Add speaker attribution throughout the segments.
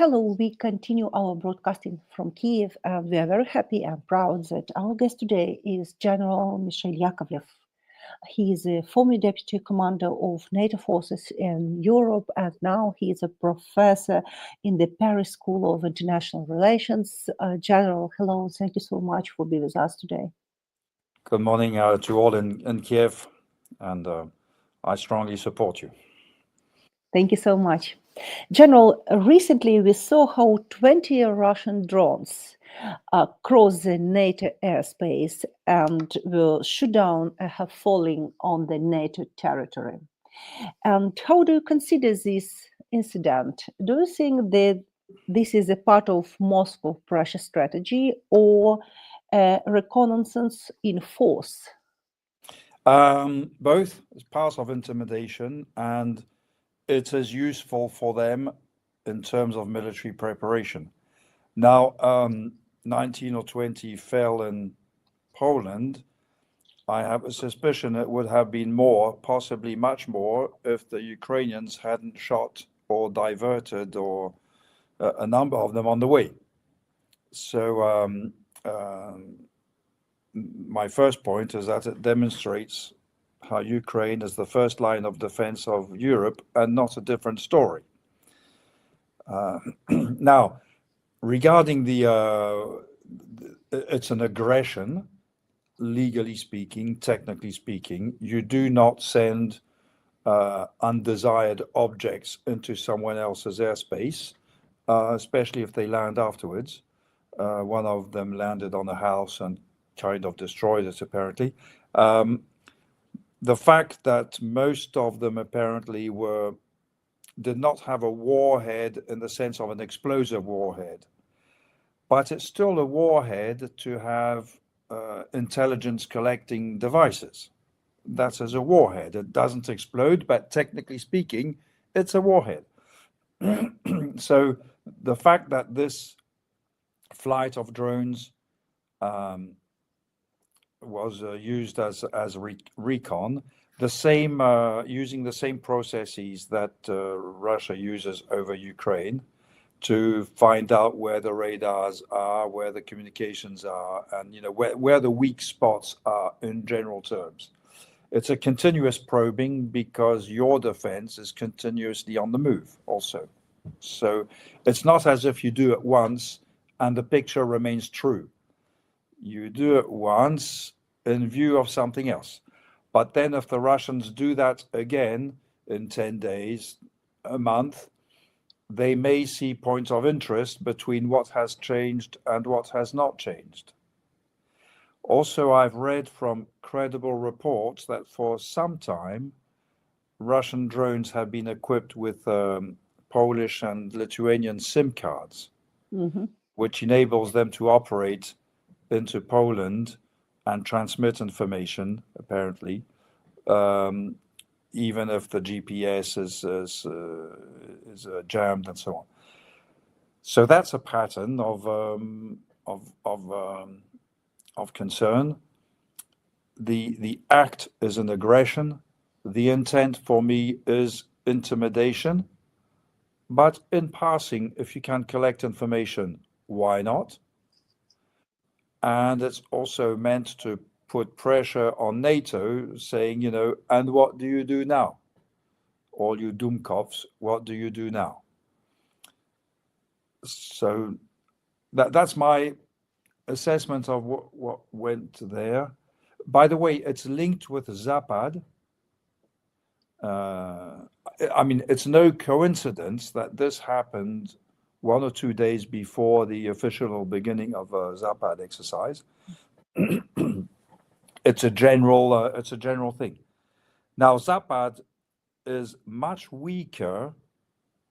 Speaker 1: Hello, we continue our broadcasting from Kiev, and we are very happy and proud that our guest today is General Michel Yakovleff. He is a former deputy commander of NATO forces in Europe, and now he is a professor in the Paris School of International Relations. General, hello, thank you so much for being with us today.
Speaker 2: Good morning to all in Kiev, and I strongly support you.
Speaker 1: Thank you so much. General, recently we saw how 20 Russian drones crossed the NATO airspace and were shot down and have fallen on the NATO territory. And how do you consider this incident? Do you think that this is a part of Moscow pressure strategy or a reconnaissance in force?
Speaker 2: Both as part of intimidation, and it is useful for them in terms of military preparation. Now, 19 or 20 fell in Poland. I have a suspicion it would have been more, possibly much more, if the Ukrainians hadn't shot or diverted or a number of them on the way. So my first point is that it demonstrates how Ukraine is the first line of defense of Europe and not a different story. Now, regarding it's an aggression, legally speaking, technically speaking. You do not send undesired objects into someone else's airspace, especially if they land afterwards. One of them landed on a house and kind of destroyed it, apparently. The fact that most of them apparently did not have a warhead in the sense of an explosive warhead, but it's still a warhead to have intelligence collecting devices. That's as a warhead. It doesn't explode, but technically speaking, it's a warhead. So the fact that this flight of drones was used as recon, using the same processes that Russia uses over Ukraine to find out where the radars are, where the communications are, and where the weak spots are in general terms. It's a continuous probing because your defense is continuously on the move also. So it's not as if you do it once and the picture remains true. You do it once in view of something else. But then if the Russians do that again in 10 days, a month, they may see points of interest between what has changed and what has not changed. Also, I've read from credible reports that for some time, Russian drones have been equipped with Polish and Lithuanian SIM cards, which enables them to operate into Poland and transmit information, apparently, even if the GPS is jammed and so on. So that's a pattern of concern. The act is an aggression. The intent for me is intimidation. But in passing, if you can collect information, why not? And it's also meant to put pressure on NATO, saying, and what do you do now? All you Doomkovs, what do you do now? So that's my assessment of what went there. By the way, it's linked with Zapad. It's no coincidence that this happened 1 or 2 days before the official beginning of a Zapad exercise. It's a general thing. Now, Zapad is much weaker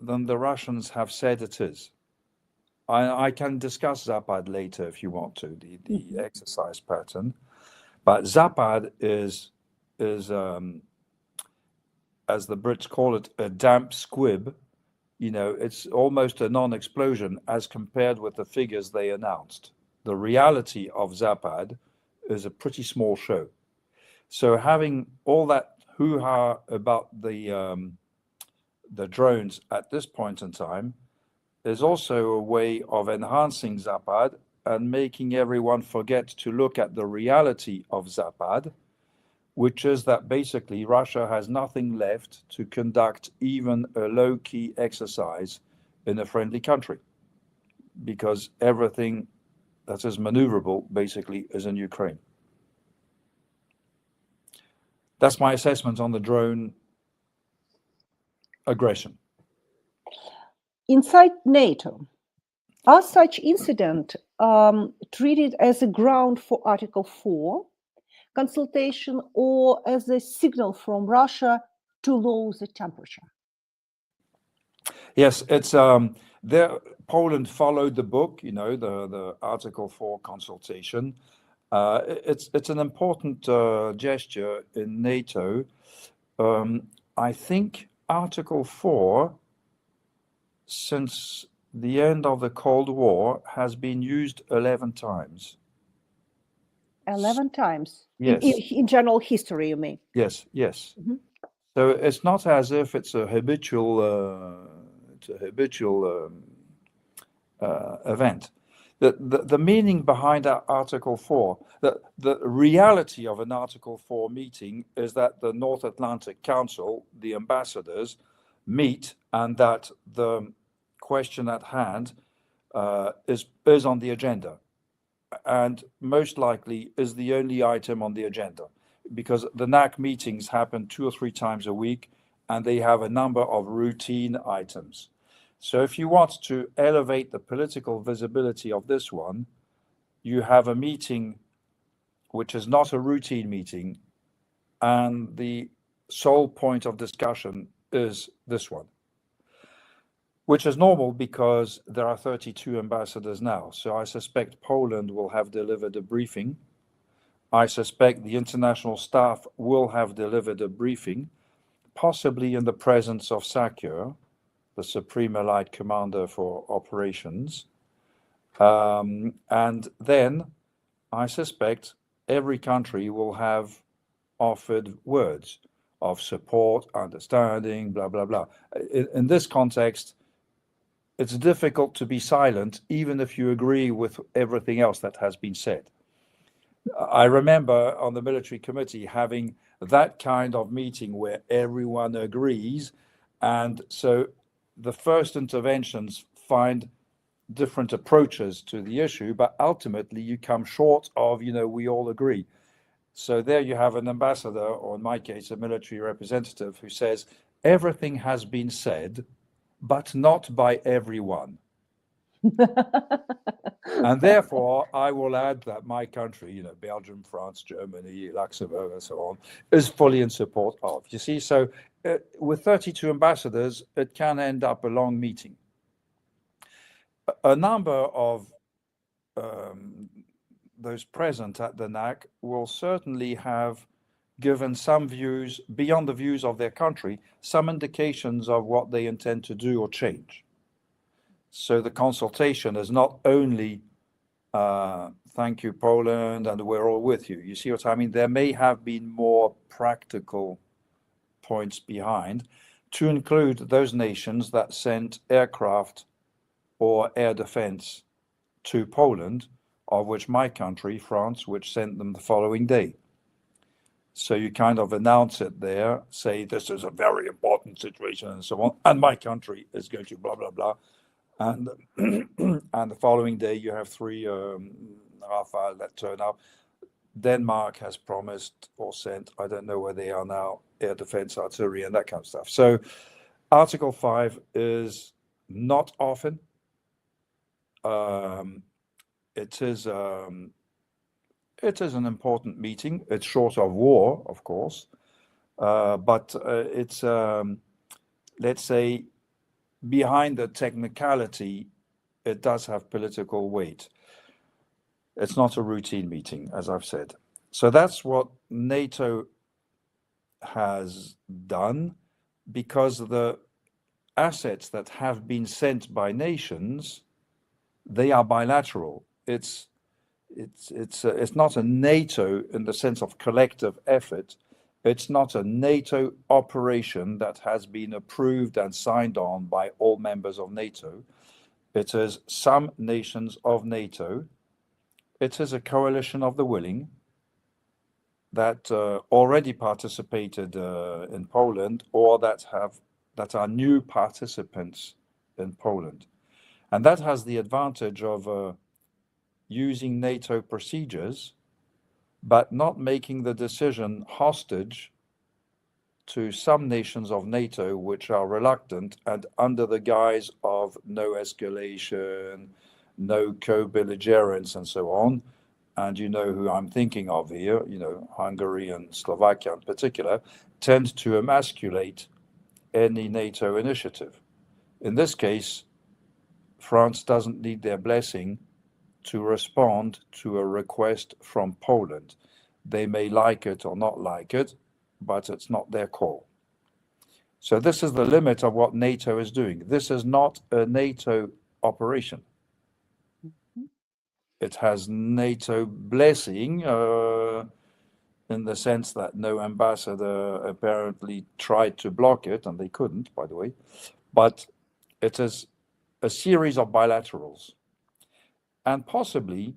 Speaker 2: than the Russians have said it is. I can discuss Zapad later if you want to, the exercise pattern. But Zapad is as the Brits call it, a damp squib. It's almost a non-explosion as compared with the figures they announced. The reality of Zapad is a pretty small show. So having all that hoo-ha about the drones at this point in time is also a way of enhancing Zapad and making everyone forget to look at the reality of Zapad, which is that basically Russia has nothing left to conduct even a low-key exercise in a friendly country, because everything that is maneuverable basically is in Ukraine. That's my assessment on the drone aggression.
Speaker 1: Inside NATO, are such incidents treated as a ground for Article 4 consultation or as a signal from Russia to lower the temperature?
Speaker 2: Yes, it's there. Poland followed the book, the Article 4 consultation. It's an important gesture in NATO. I think Article 4, since the end of the Cold War, has been used 11 times.
Speaker 1: 11 times?
Speaker 2: Yes.
Speaker 1: In general history, you mean?
Speaker 2: Yes, yes. Mm-hmm. So it's not as if it's a habitual event. The meaning behind Article 4, the reality of an Article 4 meeting is that the North Atlantic Council, the ambassadors, meet, and that the question at hand is on the agenda, and most likely is the only item on the agenda, because the NAC meetings happen 2 or 3 times a week, and they have a number of routine items. So if you want to elevate the political visibility of this one, you have a meeting which is not a routine meeting, and the sole point of discussion is this one, which is normal because there are 32 ambassadors now. So I suspect Poland will have delivered a briefing. I suspect the international staff will have delivered a briefing, possibly in the presence of Saint-Cyr, the Supreme Allied Commander for Operations. And then I suspect every country will have offered words of support, understanding, blah, blah, blah. In this context, it's difficult to be silent, even if you agree with everything else that has been said. I remember on the military committee having that kind of meeting where everyone agrees, and so the first interventions find different approaches to the issue, but ultimately you come short of, we all agree. So there you have an ambassador, or in my case, a military representative, who says everything has been said, but not by everyone. And therefore, I will add that my country, Belgium, France, Germany, Luxembourg, and so on, is fully in support of. You see, so with 32 ambassadors, it can end up a long meeting. A number of those present at the NAC will certainly have given some views, beyond the views of their country, some indications of what they intend to do or change. So the consultation is not only thank you, Poland, and we're all with you. You see what I mean? There may have been more practical points behind, to include those nations that sent aircraft or air defense to Poland, of which my country, France, which sent them the following day. So you kind of announce it there, say this is a very important situation and so on, and my country is going to blah, blah, blah. And and the following day you have 3 Rafale that turn up. Denmark has promised or sent, I don't know where they are now, air defense artillery and that kind of stuff. So Article 5 is not often. It is an important meeting. It's short of war, of course, but it's, let's say, behind the technicality, it does have political weight. It's not a routine meeting, as I've said. So that's what NATO has done, because the assets that have been sent by nations, they are bilateral. It's not a NATO in the sense of collective effort. It's not a NATO operation that has been approved and signed on by all members of NATO. It is some nations of NATO. It is a coalition of the willing that already participated in Poland, or that are new participants in Poland. And that has the advantage of using NATO procedures, but not making the decision hostage to some nations of NATO which are reluctant, and under the guise of no escalation, no co-belligerence, and so on. And you know who I'm thinking of here, Hungary and Slovakia in particular, tend to emasculate any NATO initiative. In this case, France doesn't need their blessing to respond to a request from Poland. They may like it or not like it, but it's not their call. So this is the limit of what NATO is doing. This is not a NATO operation. It has NATO blessing in the sense that no ambassador apparently tried to block it, and they couldn't, by the way. But it is a series of bilaterals. And possibly,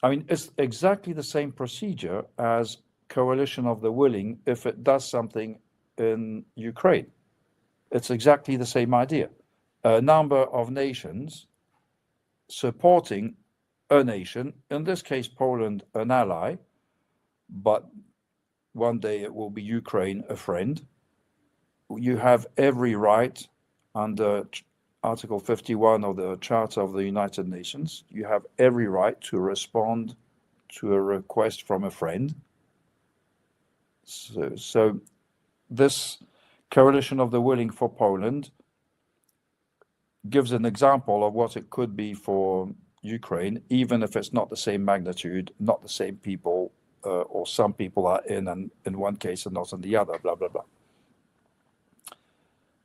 Speaker 2: it's exactly the same procedure as coalition of the willing if it does something in Ukraine. It's exactly the same idea. A number of nations supporting a nation, in this case Poland, an ally, but one day it will be Ukraine, a friend. You have every right under Article 51 of the Charter of the United Nations, you have every right to respond to a request from a friend. So this coalition of the willing for Poland gives an example of what it could be for Ukraine, even if it's not the same magnitude, not the same people, or some people are in one case and not in the other, blah, blah, blah.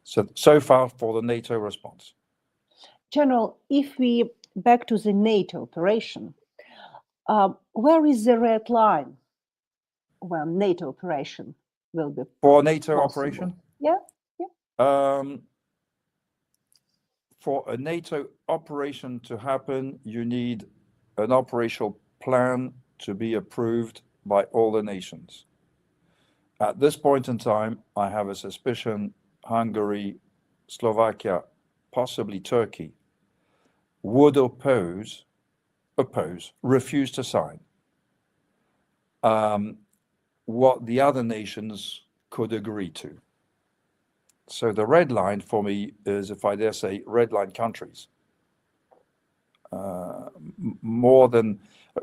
Speaker 2: So far for the NATO response.
Speaker 1: General, if we back to the NATO operation, where is the red line when NATO operation will be
Speaker 2: for NATO
Speaker 1: possible?
Speaker 2: operation?
Speaker 1: Yeah.
Speaker 2: For a NATO operation to happen, you need an operational plan to be approved by all the nations. At this point in time, I have a suspicion Hungary, Slovakia, possibly Turkey, would refuse to sign what the other nations could agree to. So the red line for me is, if I dare say, red line countries. More than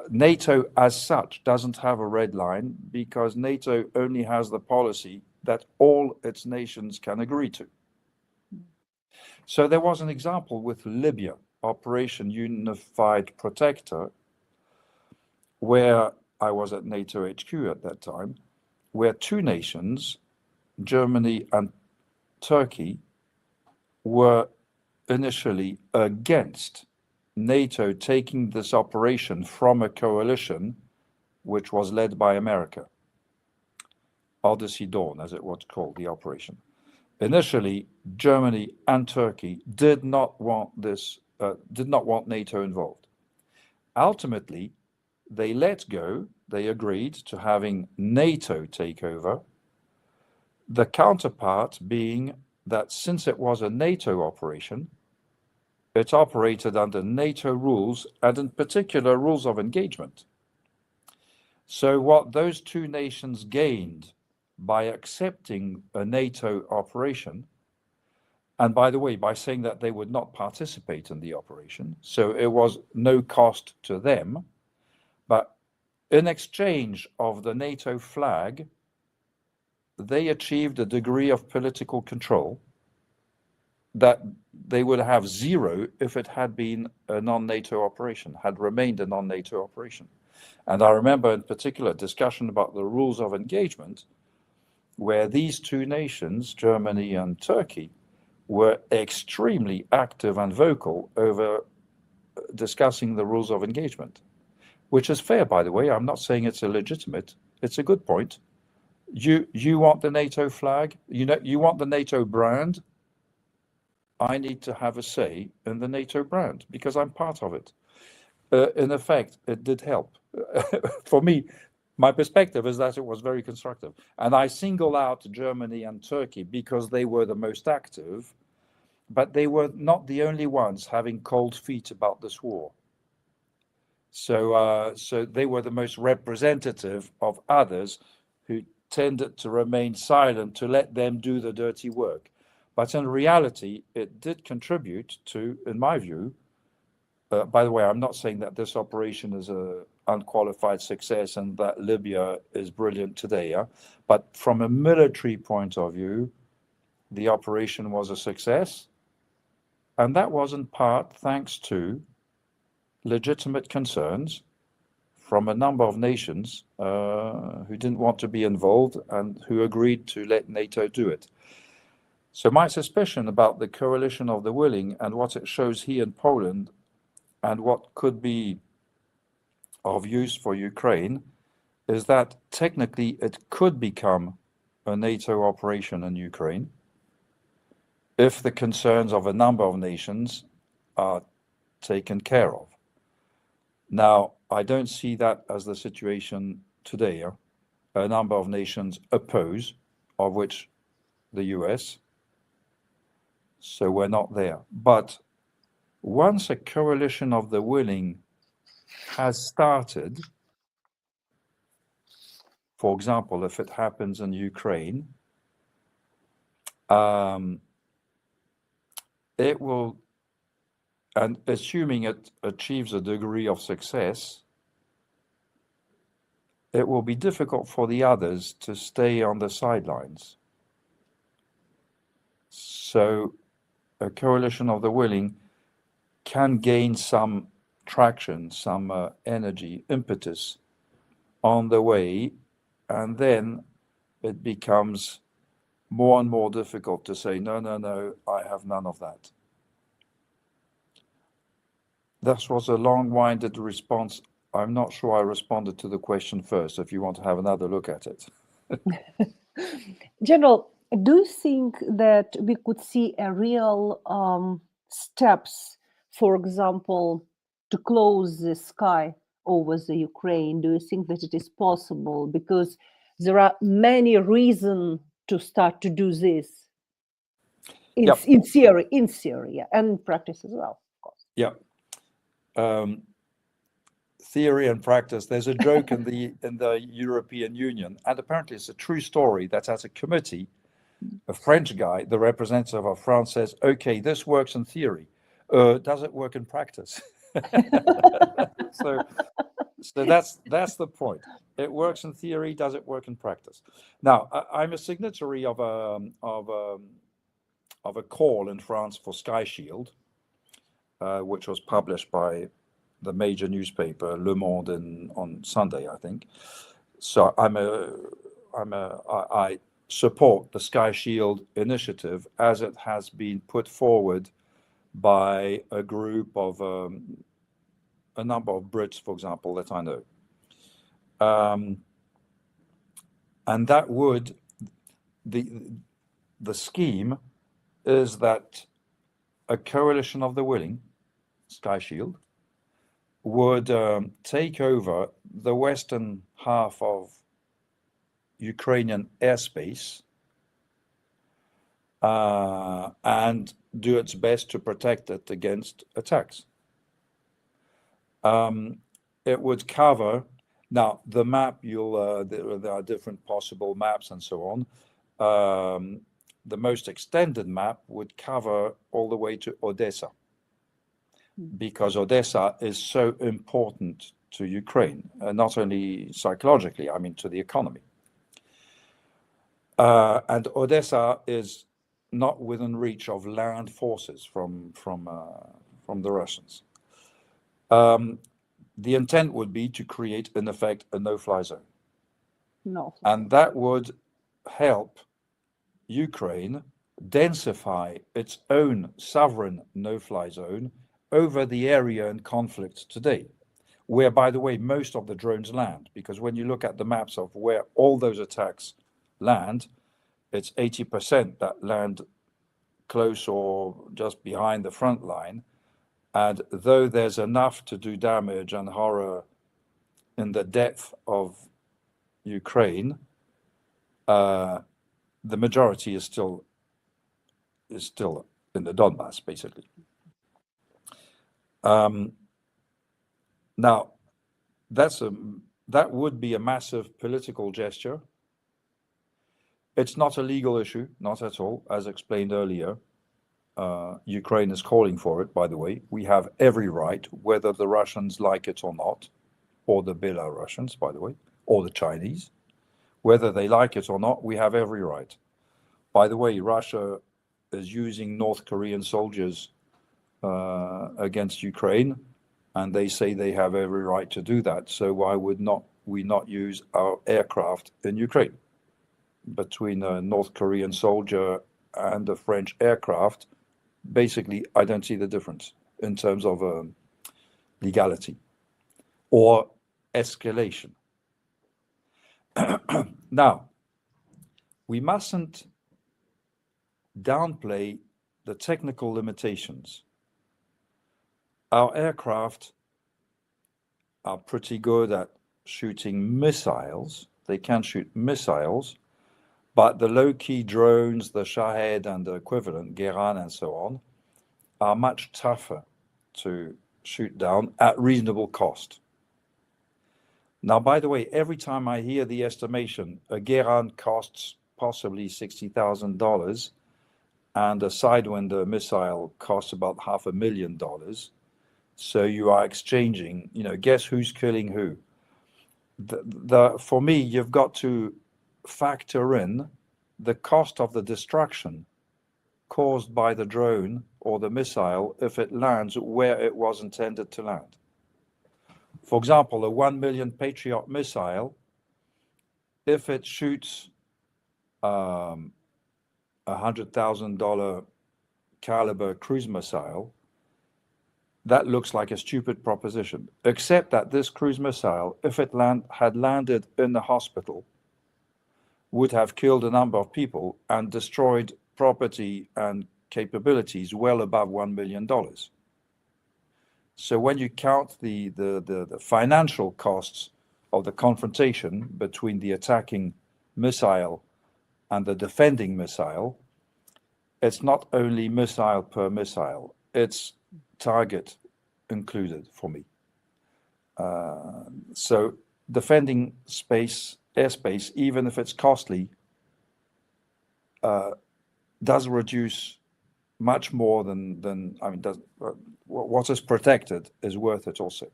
Speaker 2: NATO as such doesn't have a red line, because NATO only has the policy that all its nations can agree to. So there was an example with Libya, Operation Unified Protector, where I was at NATO HQ at that time, where two nations, Germany and Turkey, were initially against NATO taking this operation from a coalition which was led by America. Odyssey Dawn, as it was called, the operation. Initially, Germany and Turkey did not want NATO involved. Ultimately, they let go, they agreed to having NATO take over, the counterpart being that since it was a NATO operation, it operated under NATO rules, and in particular rules of engagement. So what those two nations gained by accepting a NATO operation, and by the way, by saying that they would not participate in the operation, so it was no cost to them, but in exchange of the NATO flag, they achieved a degree of political control that they would have zero if it had been a non-NATO operation, had remained a non-NATO operation. And I remember in particular discussion about the rules of engagement, where these two nations, Germany and Turkey, were extremely active and vocal over discussing the rules of engagement, which is fair, by the way. I'm not saying it's illegitimate. It's a good point. You want the NATO flag? You want the NATO brand? I need to have a say in the NATO brand because I'm part of it. In effect, it did help. For me, my perspective is that it was very constructive. And I single out Germany and Turkey because they were the most active, but they were not the only ones having cold feet about this war. So they were the most representative of others who tended to remain silent to let them do the dirty work. But in reality, it did contribute to, in my view, by the way, I'm not saying that this operation is an unqualified success and that Libya is brilliant today, yeah? But from a military point of view, the operation was a success. And that was in part thanks to legitimate concerns from a number of nations who didn't want to be involved and who agreed to let NATO do it. So my suspicion about the coalition of the willing and what it shows here in Poland and what could be of use for Ukraine is that technically it could become a NATO operation in Ukraine if the concerns of a number of nations are taken care of. Now, I don't see that as the situation today. A number of nations oppose, of which the US, so we're not there. But once a coalition of the willing has started, for example, if it happens in Ukraine, it will, and assuming it achieves a degree of success, it will be difficult for the others to stay on the sidelines. So a coalition of the willing can gain some traction, some energy, impetus on the way, and then it becomes more and more difficult to say, no, no, no, I have none of that. This was a long-winded response. I'm not sure I responded to the question first, if you want to have another look at it.
Speaker 1: General, do you think that we could see a real steps, for example, to close the sky over the Ukraine? Do you think that it is possible? Because there are many reasons to start to do this in theory, yeah, and in practice as well, of course.
Speaker 2: Yeah. Theory and practice. There's a joke in the European Union, and apparently it's a true story, that at a committee, a French guy, the representative of France, says, okay, this works in theory. Does it work in practice? So that's the point. It works in theory. Does it work in practice? Now, I'm a signatory of a call in France for Sky Shield, which was published by the major newspaper Le Monde on Sunday, I think. So I support the Sky Shield initiative as it has been put forward by a group of a number of Brits, for example, that I know. And that would, the scheme is that a coalition of the willing, Sky Shield, would take over the western half of Ukrainian airspace and do its best to protect it against attacks. It would cover, now the map, there are different possible maps and so on. The most extended map would cover all the way to Odessa, because Odessa is so important to Ukraine, not only psychologically, I mean to the economy. And Odessa is not within reach of land forces from the Russians. The intent would be to create, in effect, a no-fly zone.
Speaker 1: No.
Speaker 2: And that would help Ukraine densify its own sovereign no-fly zone over the area in conflict today, where, by the way, most of the drones land, because when you look at the maps of where all those attacks land, it's 80% that land close or just behind the front line. And though there's enough to do damage and horror in the depth of Ukraine, the majority is still in the Donbass, basically. Now, that would be a massive political gesture. It's not a legal issue, not at all, as explained earlier. Ukraine is calling for it, by the way. We have every right, whether the Russians like it or not, or the Belarusians, by the way, or the Chinese. Whether they like it or not, we have every right. By the way, Russia is using North Korean soldiers against Ukraine, and they say they have every right to do that. So why would we not use our aircraft in Ukraine? Between a North Korean soldier and a French aircraft, basically, I don't see the difference in terms of legality or escalation. Now, we mustn't downplay the technical limitations. Our aircraft are pretty good at shooting missiles. They can shoot missiles, but the low-key drones, the Shahed and the equivalent, Geran and so on, are much tougher to shoot down at reasonable cost. Now, by the way, every time I hear the estimation, a Geran costs possibly $60,000 and a Sidewinder missile costs about $500,000. So you are exchanging, guess who's killing who? For me, you've got to factor in the cost of the destruction caused by the drone or the missile if it lands where it was intended to land. For example, a 1 million Patriot missile, if it shoots $100,000 caliber cruise missile, that looks like a stupid proposition, except that this cruise missile, if it had landed in the hospital, would have killed a number of people and destroyed property and capabilities well above $1 million. So when you count the financial costs of the confrontation between the attacking missile and the defending missile, it's not only missile per missile, it's target included for me. So defending airspace, even if it's costly, does reduce much more than what is protected is worth it also.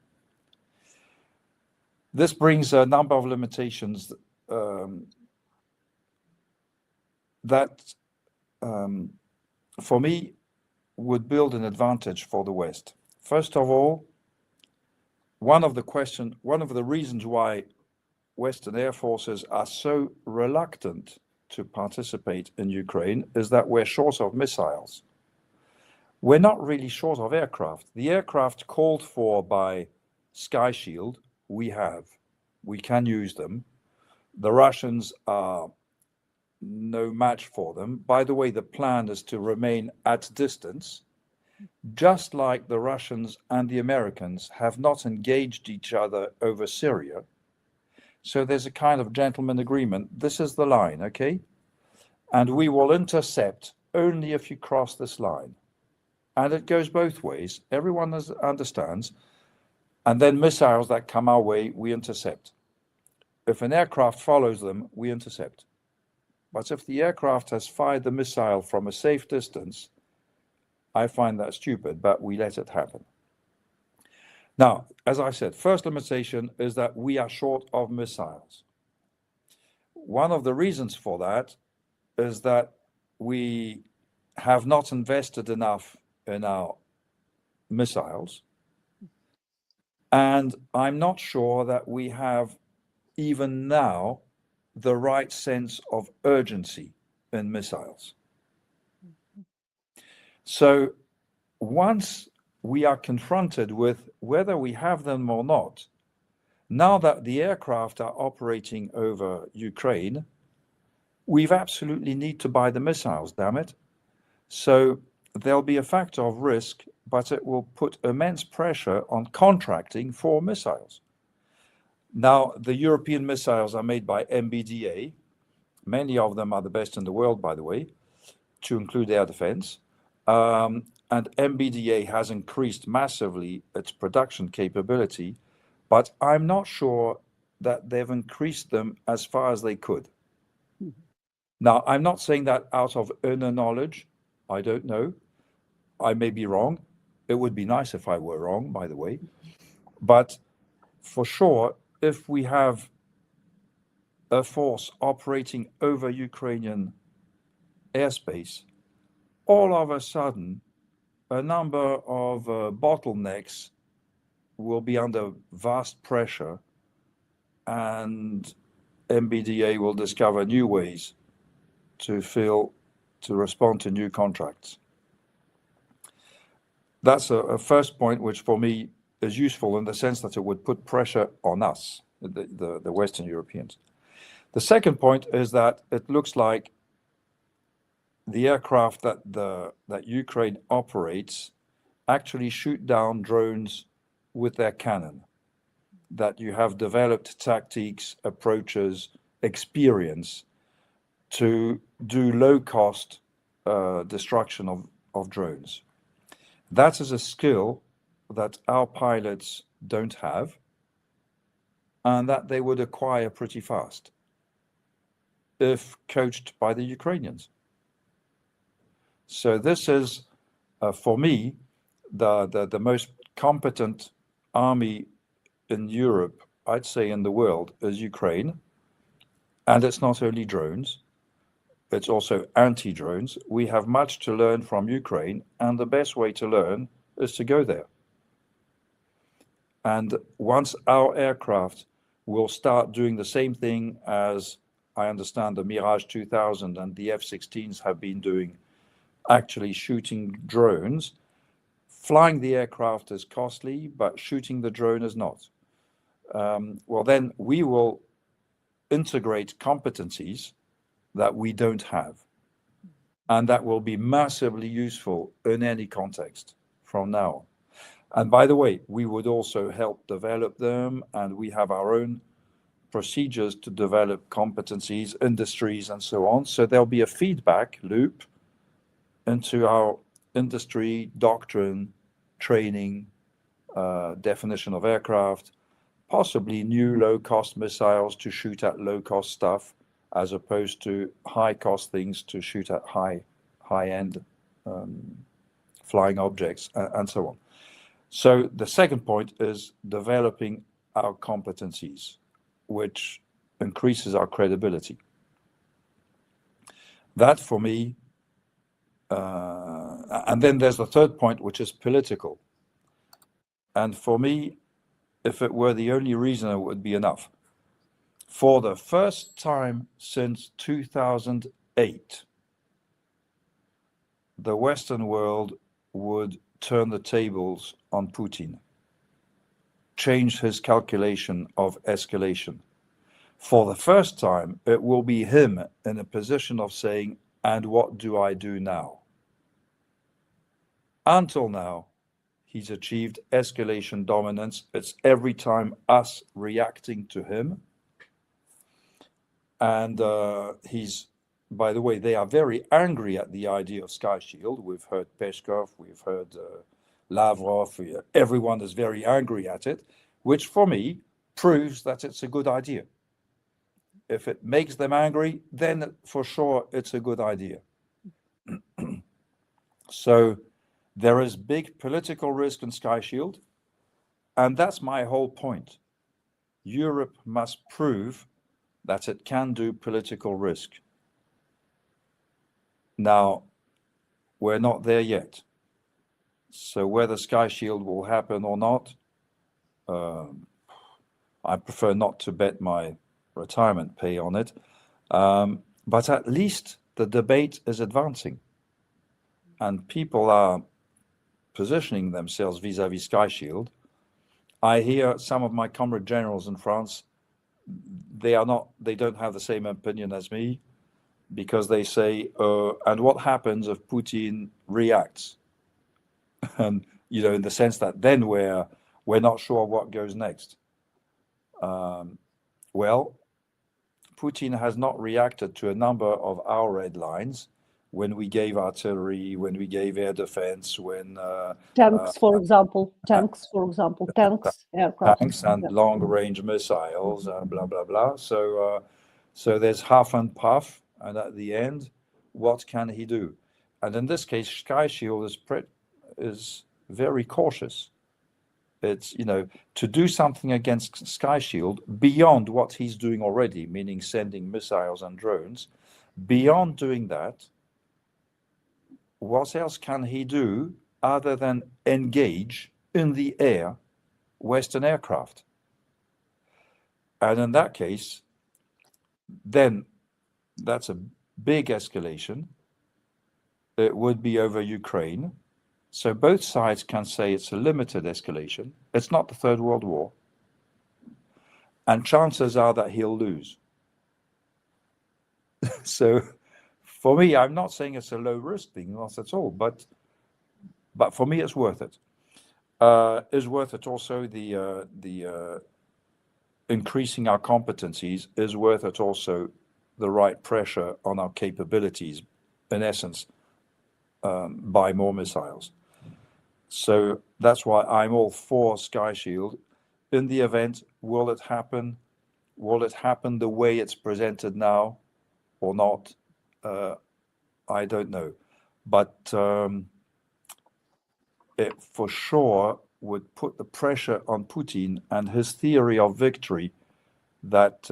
Speaker 2: This brings a number of limitations that, for me, would build an advantage for the West. First of all, one of the reasons why Western air forces are so reluctant to participate in Ukraine is that we're short of missiles. We're not really short of aircraft. The aircraft called for by Sky Shield, we have. We can use them. The Russians are no match for them. By the way, the plan is to remain at distance, just like the Russians and the Americans have not engaged each other over Syria. So there's a kind of gentleman agreement. This is the line, okay? And we will intercept only if you cross this line. And it goes both ways. Everyone understands. And then missiles that come our way, we intercept. If an aircraft follows them, we intercept. But if the aircraft has fired the missile from a safe distance, I find that stupid, but we let it happen. Now, as I said, first limitation is that we are short of missiles. One of the reasons for that is that we have not invested enough in our missiles. And I'm not sure that we have, even now, the right sense of urgency in missiles. So once we are confronted with whether we have them or not, now that the aircraft are operating over Ukraine, we've absolutely need to buy the missiles, damn it. So there'll be a factor of risk, but it will put immense pressure on contracting for missiles. Now, the European missiles are made by MBDA. Many of them are the best in the world, by the way, to include air defense. And MBDA has increased massively its production capability, but I'm not sure that they've increased them as far as they could. Now, I'm not saying that out of inner knowledge. I don't know. I may be wrong. It would be nice if I were wrong, by the way. But for sure, if we have a force operating over Ukrainian airspace, all of a sudden, a number of bottlenecks will be under vast pressure, and MBDA will discover new ways to respond to new contracts. That's a first point, which for me is useful in the sense that it would put pressure on us, the Western Europeans. The second point is that it looks like the aircraft that Ukraine operates actually shoot down drones with their cannon, that you have developed tactics, approaches, experience to do low-cost destruction of drones. That is a skill that our pilots don't have, and that they would acquire pretty fast if coached by the Ukrainians. So this is, for me, the most competent army in Europe, I'd say in the world, is Ukraine. And it's not only drones, it's also anti-drones. We have much to learn from Ukraine, and the best way to learn is to go there. And once our aircraft will start doing the same thing as, I understand, the Mirage 2000 and the F-16s have been doing, actually shooting drones, flying the aircraft is costly, but shooting the drone is not. Well, then we will integrate competencies that we don't have. And that will be massively useful in any context from now on. And by the way, we would also help develop them, and we have our own procedures to develop competencies, industries, and so on. So there'll be a feedback loop into our industry, doctrine, training, definition of aircraft, possibly new low-cost missiles to shoot at low-cost stuff, as opposed to high-cost things to shoot at high-end flying objects, and so on. So the second point is developing our competencies, which increases our credibility. That, for me, and then there's the third point, which is political. And for me, if it were the only reason, it would be enough. For the first time since 2008, the Western world would turn the tables on Putin, change his calculation of escalation. For the first time, it will be him in a position of saying, and what do I do now? Until now, he's achieved escalation dominance. It's every time us reacting to him. And he's, by the way, they are very angry at the idea of Sky Shield. We've heard Peskov, we've heard Lavrov, everyone is very angry at it, which for me proves that it's a good idea. If it makes them angry, then for sure it's a good idea. So there is big political risk in Sky Shield, and that's my whole point. Europe must prove that it can do political risk. Now, we're not there yet. So whether Sky Shield will happen or not, I prefer not to bet my retirement pay on it. But at least the debate is advancing. And people are positioning themselves vis-à-vis Sky Shield. I hear some of my comrade generals in France, they don't have the same opinion as me. because they say, and what happens if Putin reacts? And, in the sense that then we're not sure what goes next. Well, Putin has not reacted to a number of our red lines when we gave artillery, when we gave air defense, when
Speaker 1: tanks, for example, aircraft.
Speaker 2: tanks and long-range missiles, blah blah blah. So there's huff and puff, and at the end, what can he do? And in this case, Sky Shield is very cautious. It's, to do something against Sky Shield beyond what he's doing already, meaning sending missiles and drones. Beyond doing that, what else can he do other than engage in the air Western aircraft? And in that case, then that's a big escalation. It would be over Ukraine. So both sides can say it's a limited escalation. It's not the Third World War. And chances are that he'll lose. So for me, I'm not saying it's a low risk thing, not at all, but for me, it's worth it. Is worth it also the increasing our competencies, is worth it also the right pressure on our capabilities, in essence, buy more missiles. So that's why I'm all for Sky Shield. In the event, will it happen? Will it happen the way it's presented now or not? I don't know. But it for sure would put the pressure on Putin and his theory of victory that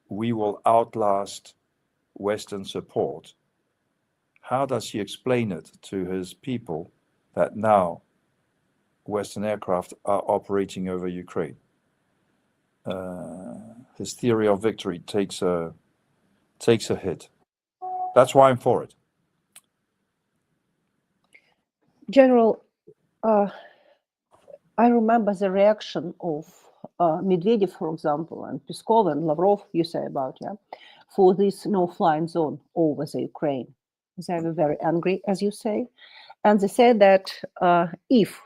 Speaker 2: we will outlast Western support. How does he explain it to his people that now Western aircraft are operating over Ukraine? His theory of victory takes a hit. That's why I'm for it.
Speaker 1: General, I remember the reaction of Medvedev, for example, and Peskov and Lavrov, you say about, for this no-flying zone over the Ukraine. They were very angry, as you say. And they said that if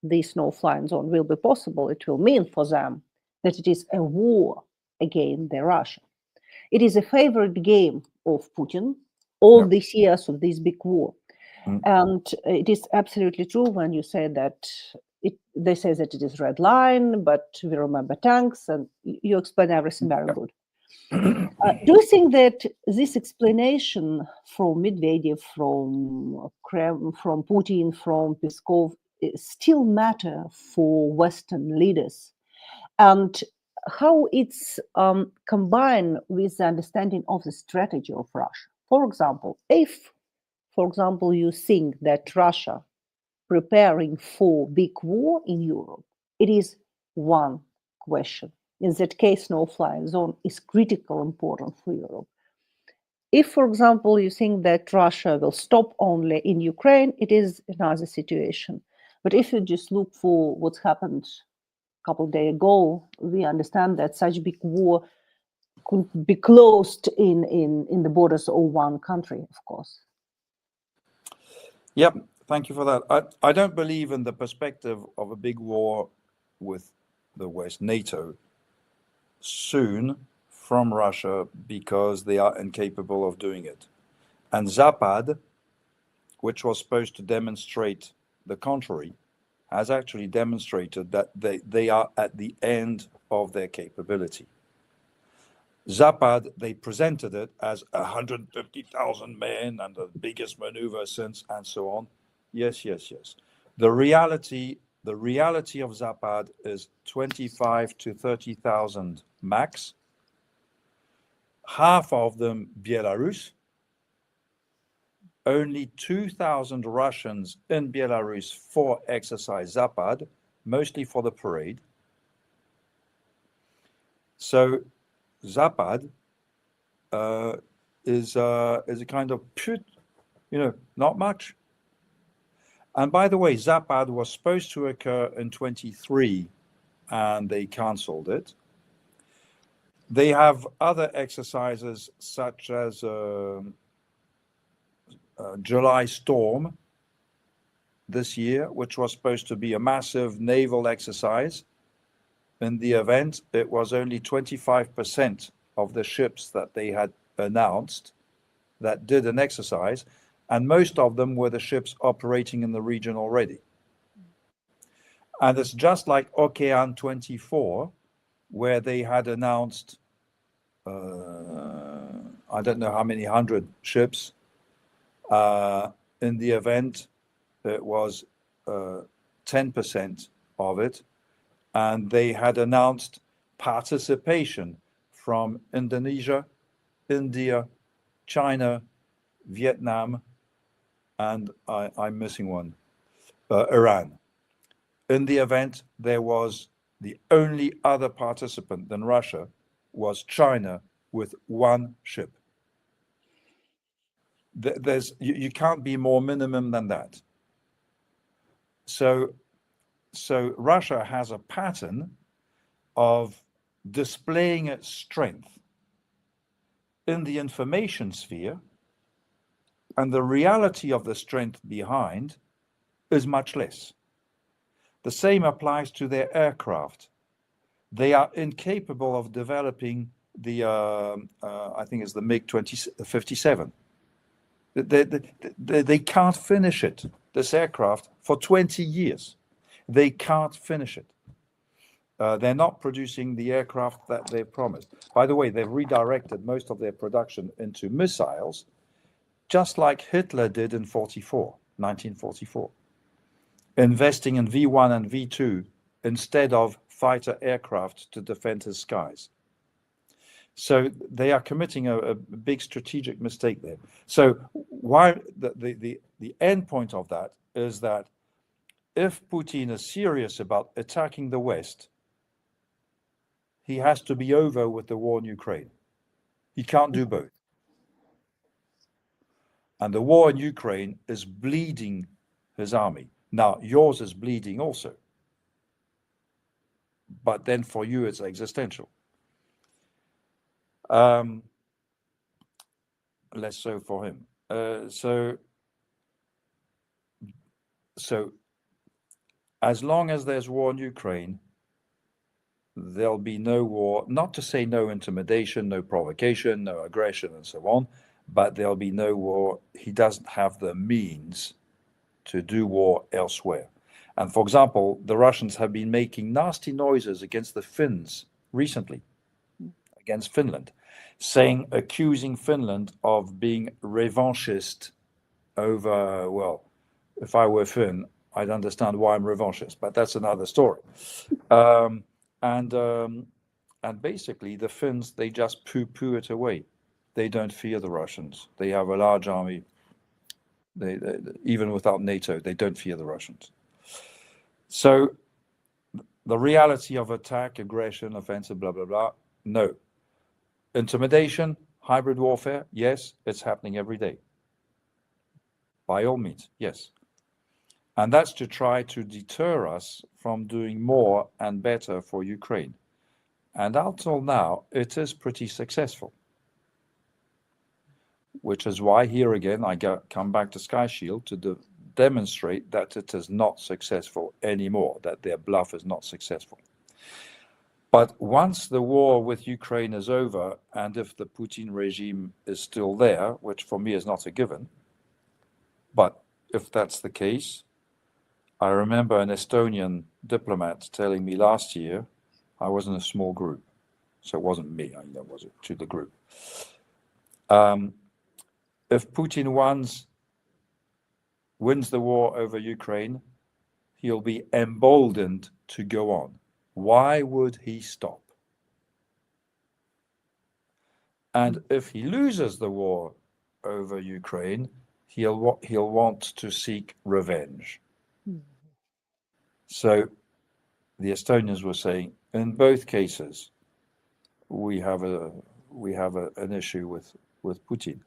Speaker 1: this no-flying zone will be possible, it will mean for them that it is a war against Russia. It is a favorite game of Putin all these years of this big war. And it is absolutely true when you say that they say that it is red line, but we remember tanks, and you explain everything very good. Do you think that this explanation from Medvedev, from Putin, from Peskov still matter for Western leaders? And how it's combined with the understanding of the strategy of Russia? For example, if, you think that Russia preparing for big war in Europe, it is one question. In that case, no-flying zone is critical important for Europe. If, for example, you think that Russia will stop only in Ukraine, it is another situation. But if you just look for what's happened a couple of days ago, we understand that such big war could be closed in the borders of one country, of course.
Speaker 2: Yep, thank you for that. I don't believe in the perspective of a big war with the West, NATO, soon from Russia, because they are incapable of doing it. And Zapad, which was supposed to demonstrate the contrary, has actually demonstrated that they are at the end of their capability. Zapad, they presented it as 150,000 men and the biggest maneuver since, and so on. Yes. The reality of Zapad is 25 to 30,000 max. Half of them Belarus. Only 2,000 Russians in Belarus for exercise Zapad, mostly for the parade. So Zapad is a kind of not much. And by the way, Zapad was supposed to occur in 23, and they cancelled it. They have other exercises such as July Storm this year, which was supposed to be a massive naval exercise. In the event, it was only 25% of the ships that they had announced that did an exercise, and most of them were the ships operating in the region already. And it's just like Okean 24, where they had announced, I don't know how many hundred ships. In the event, it was 10% of it, and they had announced participation from Indonesia, India, China, Vietnam, and I'm missing one, Iran. In the event, there was the only other participant than Russia was China with one ship. You can't be more minimum than that. So Russia has a pattern of displaying its strength in the information sphere, and the reality of the strength behind is much less. The same applies to their aircraft. They are incapable of developing the, I think it's the MiG-57. They can't finish it, this aircraft, for 20 years. They can't finish it. They're not producing the aircraft that they promised. By the way, they've redirected most of their production into missiles, just like Hitler did in 1944, investing in V1 and V2 instead of fighter aircraft to defend his skies. So they are committing a big strategic mistake there. So why the end point of that is that if Putin is serious about attacking the West, he has to be over with the war in Ukraine. He can't do both. And the war in Ukraine is bleeding his army. Now, yours is bleeding also. But then for you, it's existential. Less so for him. So as long as there's war in Ukraine, there'll be no war, not to say no intimidation, no provocation, no aggression, and so on, but there'll be no war. He doesn't have the means to do war elsewhere. And for example, the Russians have been making nasty noises against the Finns recently, against Finland, accusing Finland of being revanchist over, well, if I were Finn, I'd understand why I'm revanchist, but that's another story. And basically the Finns, they just poo-poo it away. They don't fear the Russians. They have a large army. They even without NATO, they don't fear the Russians. So the reality of attack, aggression, offensive, blah, blah, blah, no. Intimidation, hybrid warfare, yes, it's happening every day. By all means, yes. And that's to try to deter us from doing more and better for Ukraine. And until now, it is pretty successful. Which is why here again, I come back to Sky Shield to demonstrate that it is not successful anymore, that their bluff is not successful. But once the war with Ukraine is over, and if the Putin regime is still there, which for me is not a given, but if that's the case, I remember an Estonian diplomat telling me last year, I was in a small group, so it wasn't me, I know, was it to the group. If Putin wins the war over Ukraine, he'll be emboldened to go on. Why would he stop? And if he loses the war over Ukraine, he'll want to seek revenge. So the Estonians were saying, in both cases, we have an issue with Putin.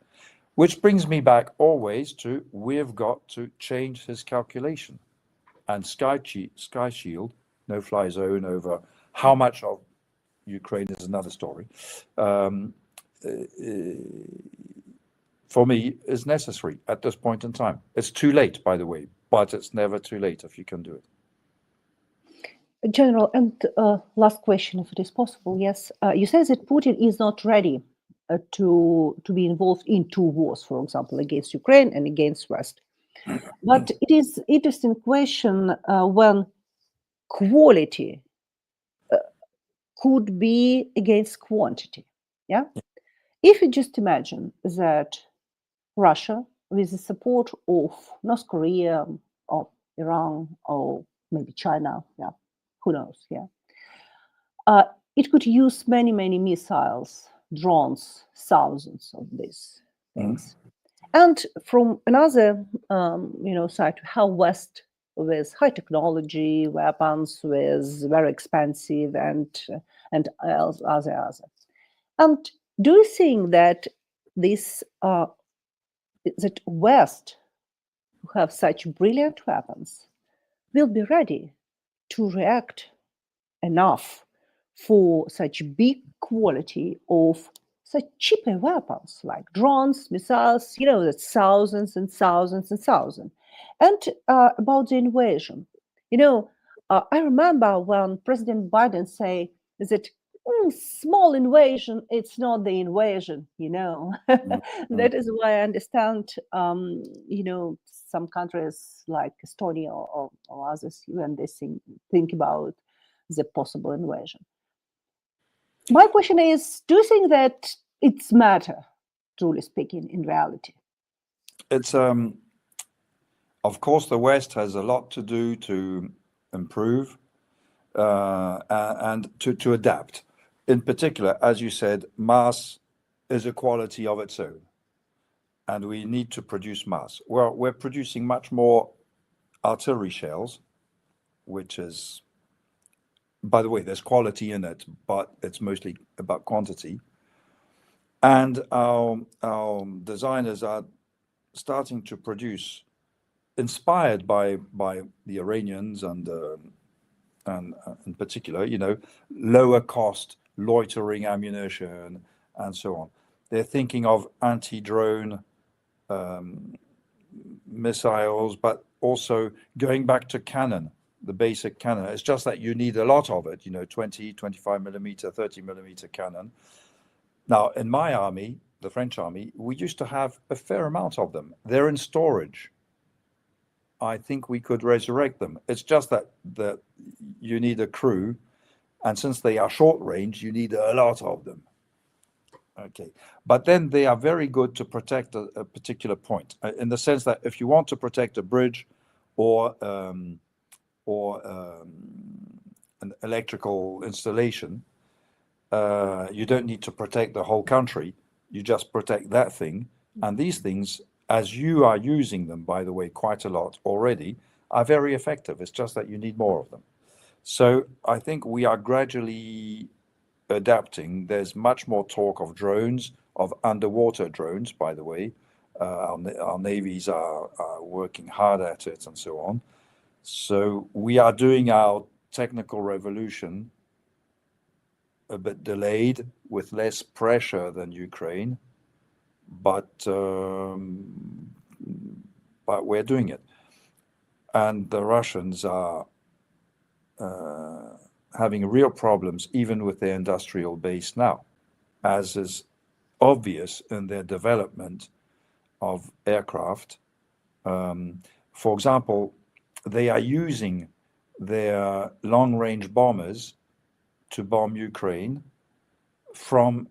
Speaker 2: Which brings me back always to, we've got to change his calculation. And Sky Shield, no-fly zone over how much of Ukraine is another story. For me, is necessary at this point in time. It's too late, by the way, but it's never too late if you can do it.
Speaker 1: General, and last question, if it is possible. Yes, you said that Putin is not ready to be involved in two wars, for example, against Ukraine and against West. But it is interesting question when quality could be against quantity. Yeah, if you just imagine that Russia, with the support of North Korea or Iran or maybe China, yeah, who knows, yeah, it could use many, many missiles, drones, thousands of these things. And from another, side, how West with high technology weapons, with very expensive and other. And do you think that this that West, who have such brilliant weapons, will be ready to react enough for such big quality of such cheaper weapons like drones, missiles, that's thousands and thousands and thousands. And about the invasion, I remember when President Biden say that small invasion, it's not the invasion, That is why I understand, some countries like Estonia or others, when they think about the possible invasion. My question is, do you think that it's matter, truly speaking, in reality?
Speaker 2: It's of course the West has a lot to do to improve and to adapt. In particular, as you said, mass is a quality of its own, and we need to produce mass. Well, we're producing much more artillery shells, which is, by the way, there's quality in it, but it's mostly about quantity. And our designers are starting to produce, inspired by the Iranians and in particular, lower cost loitering ammunition and so on. They're thinking of anti-drone missiles, but also going back to cannon, the basic cannon. It's just that you need a lot of it, 20, 25 millimeter, 30 millimeter cannon. Now, in my army, the French army, we used to have a fair amount of them. They're in storage. I think we could resurrect them. It's just that you need a crew, and since they are short range, you need a lot of them. Okay, but then they are very good to protect a particular point, in the sense that if you want to protect a bridge or an electrical installation, you don't need to protect the whole country. You just protect that thing. And these things, as you are using them, by the way, quite a lot already, are very effective. It's just that you need more of them. So I think we are gradually adapting. There's much more talk of drones, of underwater drones, by the way. Our navies are working hard at it and so on. So we are doing our technical revolution a bit delayed, with less pressure than Ukraine, but we're doing it. And the Russians are having real problems even with their industrial base now, as is obvious in their development of aircraft. For example, they are using their long-range bombers to bomb Ukraine from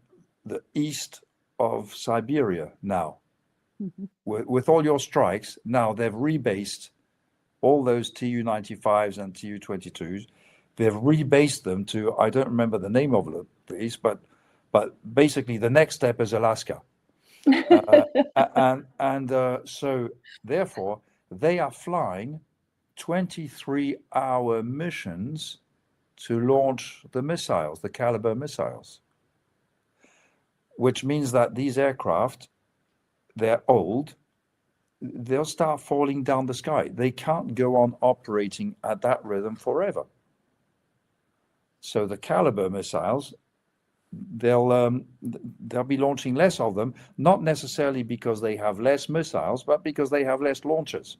Speaker 2: the east of Siberia now. Mm-hmm. With all your strikes, now they've rebased all those Tu-95s and Tu-22s. They've rebased them to, I don't remember the name of the place, but basically the next step is Alaska. So therefore, they are flying 23-hour missions to launch the missiles, the Caliber missiles, which means that these aircraft, they're old, they'll start falling down the sky. They can't go on operating at that rhythm forever. So the caliber missiles, they'll be launching less of them, not necessarily because they have less missiles, but because they have less launchers.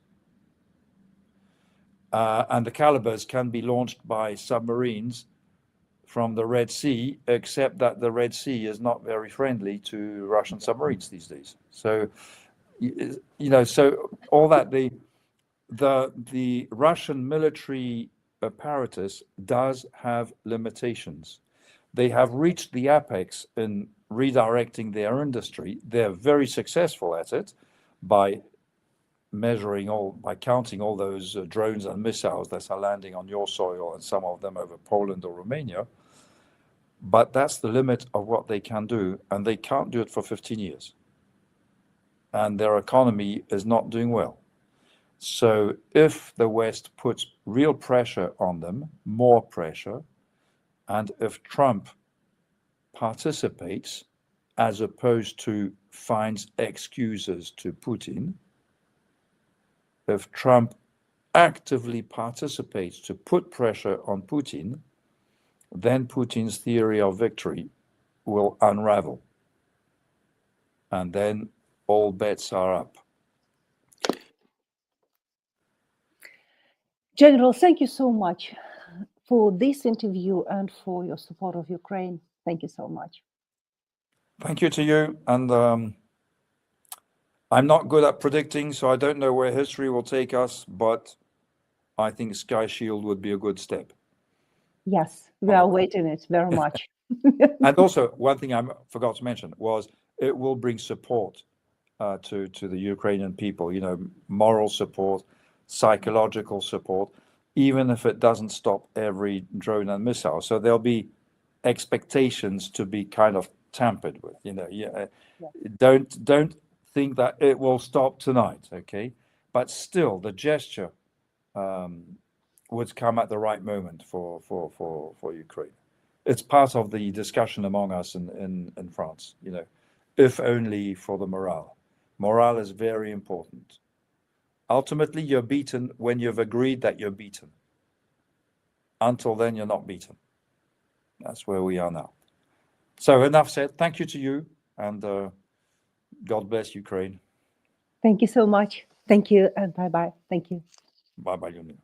Speaker 2: And the calibers can be launched by submarines from the Red Sea, except that the Red Sea is not very friendly to Russian submarines these days. So, so all that the Russian military apparatus does have limitations. They have reached the apex in redirecting their industry. They're very successful at it by counting all those drones and missiles that are landing on your soil, and some of them over Poland or Romania. But that's the limit of what they can do, and they can't do it for 15 years. And their economy is not doing well. So if the West puts real pressure on them, more pressure, and if Trump participates as opposed to finds excuses to Putin, if Trump actively participates to put pressure on Putin, then Putin's theory of victory will unravel. And then all bets are up.
Speaker 1: General, thank you so much for this interview and for your support of Ukraine. Thank you so much.
Speaker 2: Thank you to you. And I'm not good at predicting, so I don't know where history will take us, but I think Sky Shield would be a good step.
Speaker 1: Yes, we are waiting it very much.
Speaker 2: And also, one thing I forgot to mention was it will bring support to the Ukrainian people, moral support, psychological support, even if it doesn't stop every drone and missile. So there'll be expectations to be kind of tampered with. Don't think that it will stop tonight, okay? But still, the gesture would come at the right moment for Ukraine. It's part of the discussion among us in France, if only for the morale. Morale is very important. Ultimately, you're beaten when you've agreed that you're beaten. Until then, you're not beaten. That's where we are now. So enough said. Thank you to you, and God bless Ukraine.
Speaker 1: Thank you so much. Thank you, and bye-bye. Thank you.
Speaker 2: Bye-bye, Yuni.